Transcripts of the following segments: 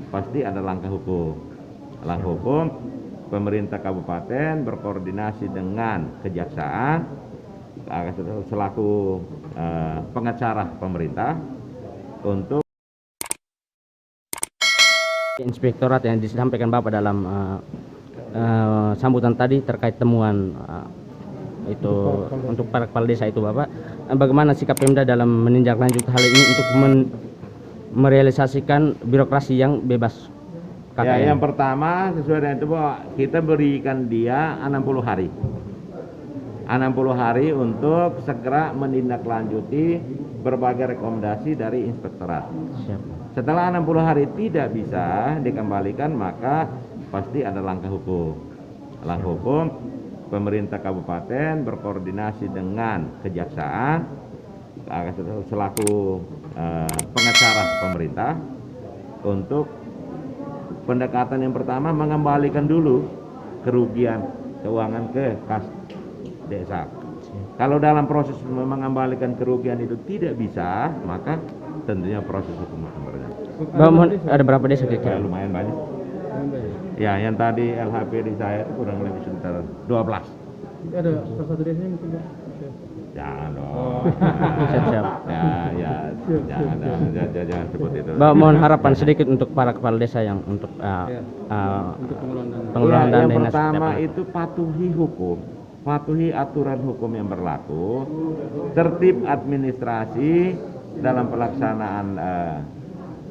pasti ada langkah hukum. Langkah hukum, pemerintah kabupaten berkoordinasi dengan kejaksaan selaku pengacara pemerintah untuk Inspektorat yang disampaikan Bapak dalam sambutan tadi terkait temuan itu untuk para kepala desa itu Bapak, bagaimana sikap Pemda dalam menindaklanjuti hal ini untuk merealisasikan birokrasi yang bebas KKN? Ya, yang pertama sesuai dengan itu bahwa kita berikan dia 60 hari. 60 hari untuk segera menindaklanjuti berbagai rekomendasi dari inspektorat. Siap. Setelah 60 hari tidak bisa dikembalikan, maka pasti ada langkah hukum. Langkah hukum, pemerintah kabupaten berkoordinasi dengan kejaksaan selaku pengacara pemerintah untuk pendekatan yang pertama mengembalikan dulu kerugian keuangan ke kas desa. Kalau dalam proses mengembalikan kerugian itu tidak bisa, maka tentunya proses hukum akan berjalan. Ada berapa desa kira-kira? Lumayan banyak. Ya, yang tadi LHP di saya itu kurang lebih sekitar 12. Ada salah satu desanya mungkin Pak? Jangan dong. Siap-siap. Jangan sebut itu. Bapak mohon harapan sedikit untuk para kepala desa yang untuk Untuk pengelolaan dana Yang dinas pertama setiap itu patuhi hukum, patuhi aturan hukum yang berlaku, tertib administrasi dalam pelaksanaan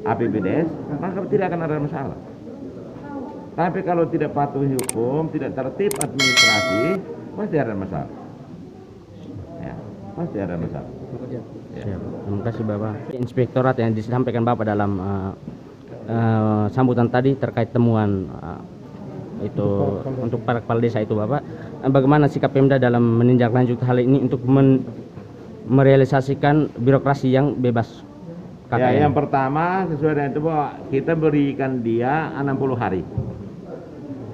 APBDes, maka tidak akan ada masalah. Tapi kalau tidak patuhi hukum, tidak tertib administrasi, pasti ada masalah. Ya, pasti ada masalah. Ya. Terima kasih Bapak. Inspektorat yang disampaikan Bapak dalam sambutan tadi terkait temuan itu untuk para kepala desa itu Bapak, bagaimana sikap Pemda dalam menindaklanjuti hal ini untuk merealisasikan birokrasi yang bebas KKN? Ya, yang pertama sesuai dengan itu bahwa kita berikan dia 60 hari.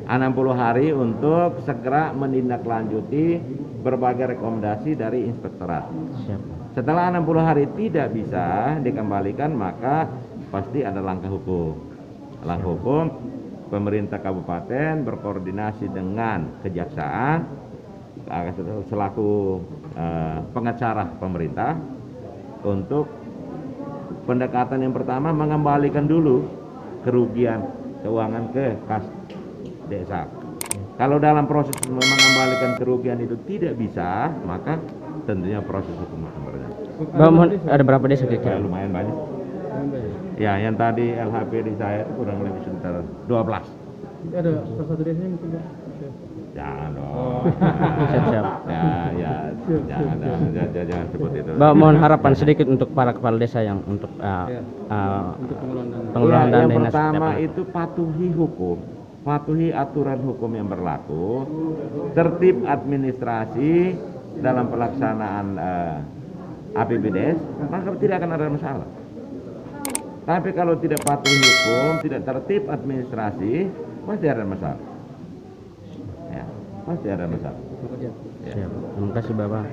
60 hari untuk segera menindaklanjuti berbagai rekomendasi dari inspektorat. Siap. Setelah 60 hari tidak bisa dikembalikan, maka pasti ada langkah hukum. Langkah hukum, pemerintah kabupaten berkoordinasi dengan kejaksaan selaku pengacara pemerintah untuk pendekatan yang pertama mengembalikan dulu kerugian keuangan ke kas desa. Kalau dalam proses mengembalikan kerugian itu tidak bisa, maka tentunya proses hukum akan berjalan. Bapak, ada berapa desa kira-kira? Lumayan banyak. Ya, yang tadi LHP di saya itu kurang lebih sekitar 12. Ada salah satu desanya mungkin Pak? Jangan dong. Siap-siap. Jangan sebut itu. Bapak mohon harapan sedikit untuk para kepala desa yang untuk Untuk pengelolaan dana Yang dinas pertama setiap itu patuhi hukum, patuhi aturan hukum yang berlaku, tertib administrasi dalam pelaksanaan APBDes, maka tidak akan ada masalah. Tapi kalau tidak patuhi hukum, tidak tertib administrasi, pasti ada masalah. Ya, pasti ada masalah. Siap. Terima kasih Bapak.